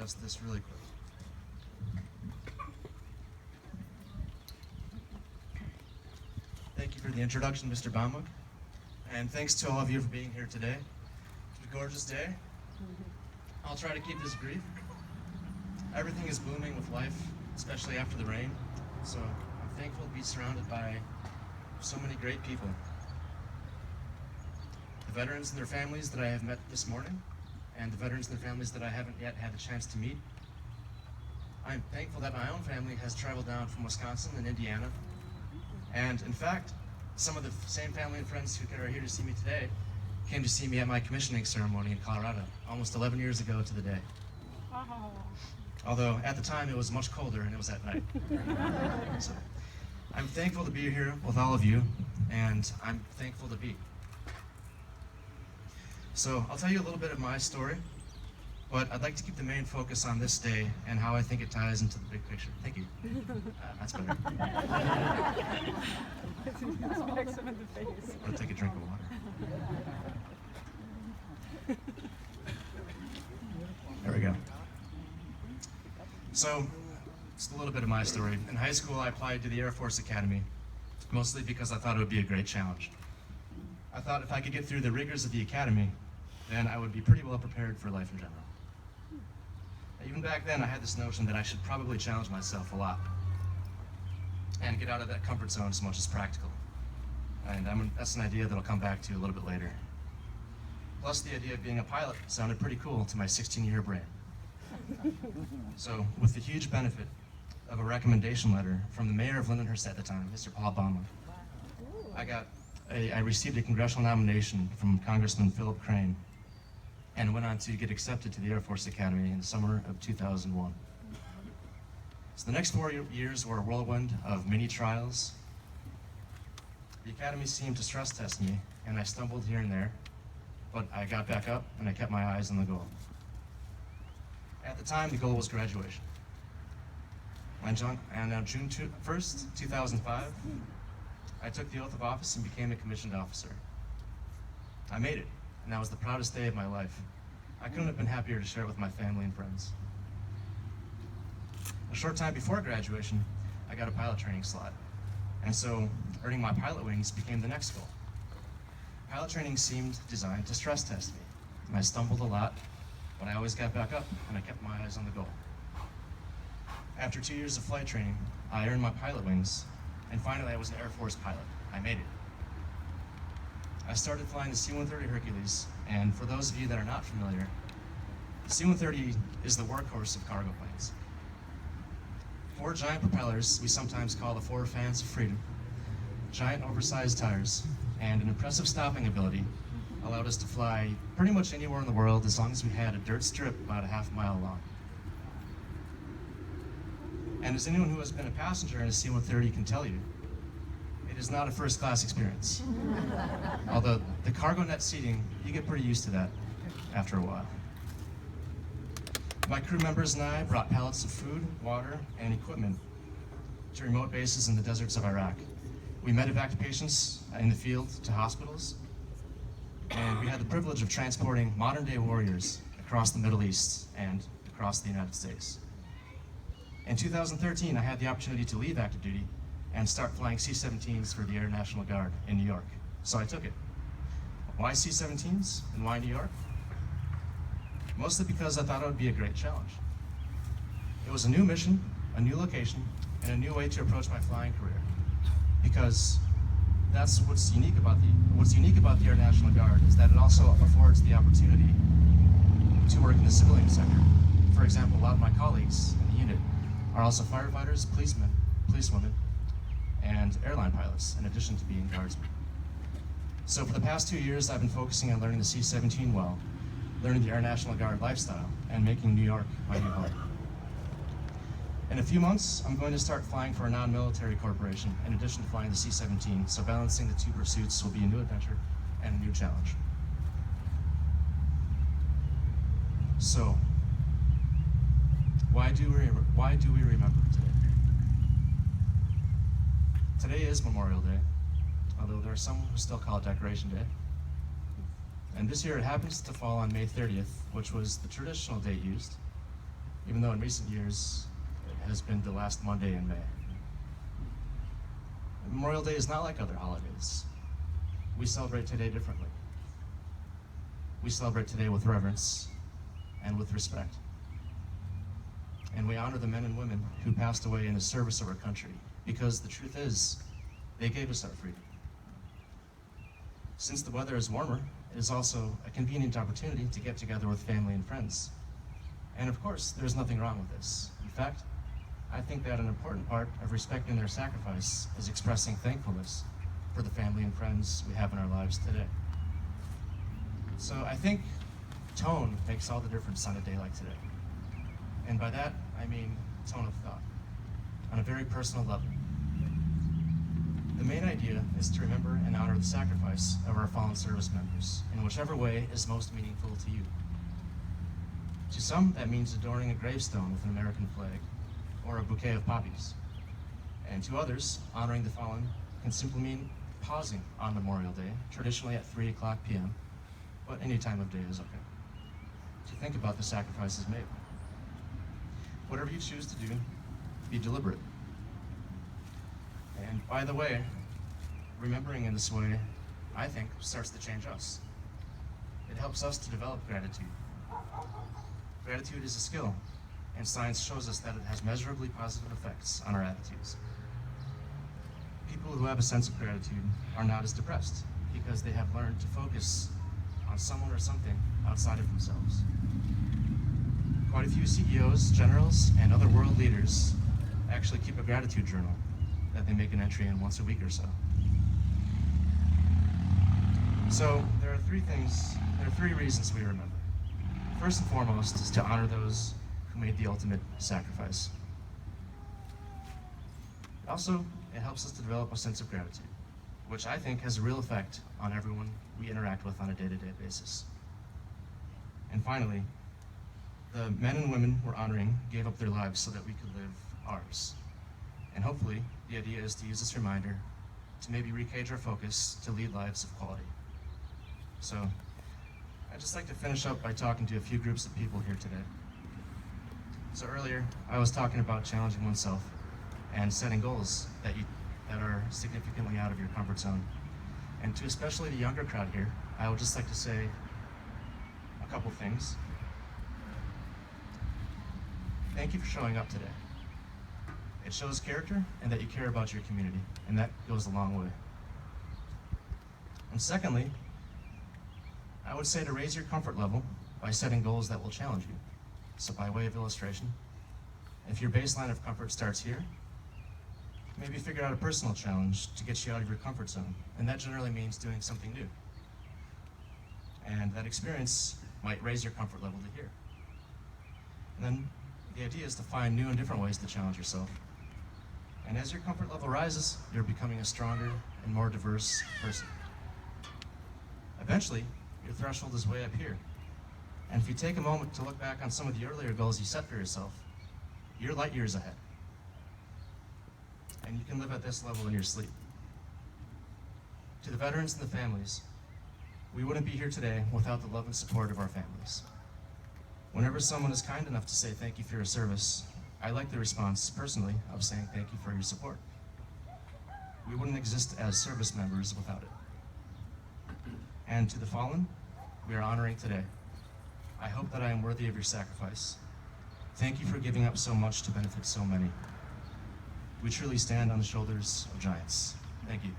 adjust this really quick. Thank you for the introduction, Mr. Baumuk. And thanks to all of you for being here today. It's a gorgeous day. I'll try to keep this brief. Everything is blooming with life, especially after the rain. So I'm thankful to be surrounded by so many great people. The veterans and their families that I have met this morning, and the veterans and their families that I haven't yet had the chance to meet. I'm thankful that my own family has traveled down from Wisconsin and Indiana. And in fact, some of the same family and friends who are here to see me today came to see me at my commissioning ceremony in Colorado, almost 11 years ago to the day. Oh. Although at the time it was much colder and it was at night. So I'm thankful to be here with all of you, and I'm thankful to be. So I'll tell you a little bit of my story, but I'd like to keep the main focus on this day and how I think it ties into the big picture. Thank you. That's better. Smacks him in the face. I'll take a drink of water. There we go. So, just a little bit of my story. In high school, I applied to the Air Force Academy, mostly because I thought it would be a great challenge. I thought if I could get through the rigors of the academy, then I would be pretty well prepared for life in general. Even back then, I had this notion that I should probably challenge myself a lot and get out of that comfort zone as much as practical. And that's an idea that I'll come back to a little bit later. Plus, the idea of being a pilot sounded pretty cool to my 16-year brain. So, with the huge benefit of a recommendation letter from the mayor of Lindenhurst at the time, Mr. Paul Baumuk, I received a congressional nomination from Congressman Philip Crane and went on to get accepted to the Air Force Academy in the summer of 2001. So the next 4 years were a whirlwind of many trials. The Academy seemed to stress test me, and I stumbled here and there, but I got back up and I kept my eyes on the goal. At the time, the goal was graduation. And on June 1st, 2005, I took the oath of office and became a commissioned officer. I made it, and that was the proudest day of my life. I couldn't have been happier to share it with my family and friends. A short time before graduation, I got a pilot training slot, and so earning my pilot wings became the next goal. Pilot training seemed designed to stress test me, and I stumbled a lot, but I always got back up, and I kept my eyes on the goal. After 2 years of flight training, I earned my pilot wings, and finally I was an Air Force pilot. I made it. I started flying the C-130 Hercules, and for those of you that are not familiar, the C-130 is the workhorse of cargo planes. 4 giant propellers we sometimes call the 4 fans of freedom, giant oversized tires, and an impressive stopping ability allowed us to fly pretty much anywhere in the world as long as we had a dirt strip about a half mile long. And as anyone who has been a passenger in a C-130 can tell you, it is not a first-class experience. Although the cargo net seating, you get pretty used to that after a while. My crew members and I brought pallets of food, water, and equipment to remote bases in the deserts of Iraq. We medevac patients in the field to hospitals, and we had the privilege of transporting modern-day warriors across the Middle East and across the United States. In 2013, I had the opportunity to leave active duty and start flying C-17s for the Air National Guard in New York, so I took it. Why C-17s and why New York? Mostly because I thought it would be a great challenge. It was a new mission, a new location, and a new way to approach my flying career. Because that's what's unique about the Air National Guard is that it also affords the opportunity to work in the civilian sector. For example, a lot of my colleagues in the unit are also firefighters, policemen, policewomen, and airline pilots, in addition to being guardsmen. So for the past 2 years, I've been focusing on learning the C-17 well, learning the Air National Guard lifestyle, and making New York my new home. In a few months, I'm going to start flying for a non-military corporation, in addition to flying the C-17, so balancing the 2 pursuits will be a new adventure and a new challenge. So, why do we remember today? Today is Memorial Day, although there are some who still call it Decoration Day. And this year it happens to fall on May 30th, which was the traditional date used even though in recent years it has been the last Monday in May. Memorial Day is not like other holidays. We celebrate today differently. We celebrate today with reverence and with respect. And we honor the men and women who passed away in the service of our country, because the truth is, they gave us our freedom. Since the weather is warmer, it is also a convenient opportunity to get together with family and friends. And of course, there's nothing wrong with this. In fact, I think that an important part of respecting their sacrifice is expressing thankfulness for the family and friends we have in our lives today. So I think tone makes all the difference on a day like today. And by that, I mean tone of thought, on a very personal level. The main idea is to remember and honor the sacrifice of our fallen service members in whichever way is most meaningful to you. To some, that means adorning a gravestone with an American flag or a bouquet of poppies. And to others, honoring the fallen can simply mean pausing on Memorial Day, traditionally at 3 o'clock p.m., but any time of day is okay, to think about the sacrifices made. Whatever you choose to do, be deliberate. And by the way, remembering in this way, I think, starts to change us. It helps us to develop gratitude. Gratitude is a skill, and science shows us that it has measurably positive effects on our attitudes. People who have a sense of gratitude are not as depressed because they have learned to focus on someone or something outside of themselves. Quite a few CEOs, generals, and other world leaders actually keep a gratitude journal that they make an entry in once a week or so. So there are three reasons we remember. First and foremost is to honor those who made the ultimate sacrifice. Also, it helps us to develop a sense of gratitude, which I think has a real effect on everyone we interact with on a day-to-day basis. And finally, the men and women we're honoring gave up their lives so that we could live ours. And hopefully, the idea is to use this reminder to maybe recage our focus to lead lives of quality. So, I'd just like to finish up by talking to a few groups of people here today. So earlier, I was talking about challenging oneself and setting goals that are significantly out of your comfort zone. And to especially the younger crowd here, I would just like to say a couple things. Thank you for showing up today. It shows character and that you care about your community, and that goes a long way. And secondly, I would say to raise your comfort level by setting goals that will challenge you. So by way of illustration, if your baseline of comfort starts here, maybe figure out a personal challenge to get you out of your comfort zone, and that generally means doing something new. And that experience might raise your comfort level to here. And then the idea is to find new and different ways to challenge yourself. And as your comfort level rises, you're becoming a stronger and more diverse person. Eventually, your threshold is way up here. And if you take a moment to look back on some of the earlier goals you set for yourself, you're light years ahead. And you can live at this level in your sleep. To the veterans and the families, we wouldn't be here today without the love and support of our families. Whenever someone is kind enough to say thank you for your service, I like the response, personally, of saying thank you for your support. We wouldn't exist as service members without it. And to the fallen, we are honoring today. I hope that I am worthy of your sacrifice. Thank you for giving up so much to benefit so many. We truly stand on the shoulders of giants. Thank you.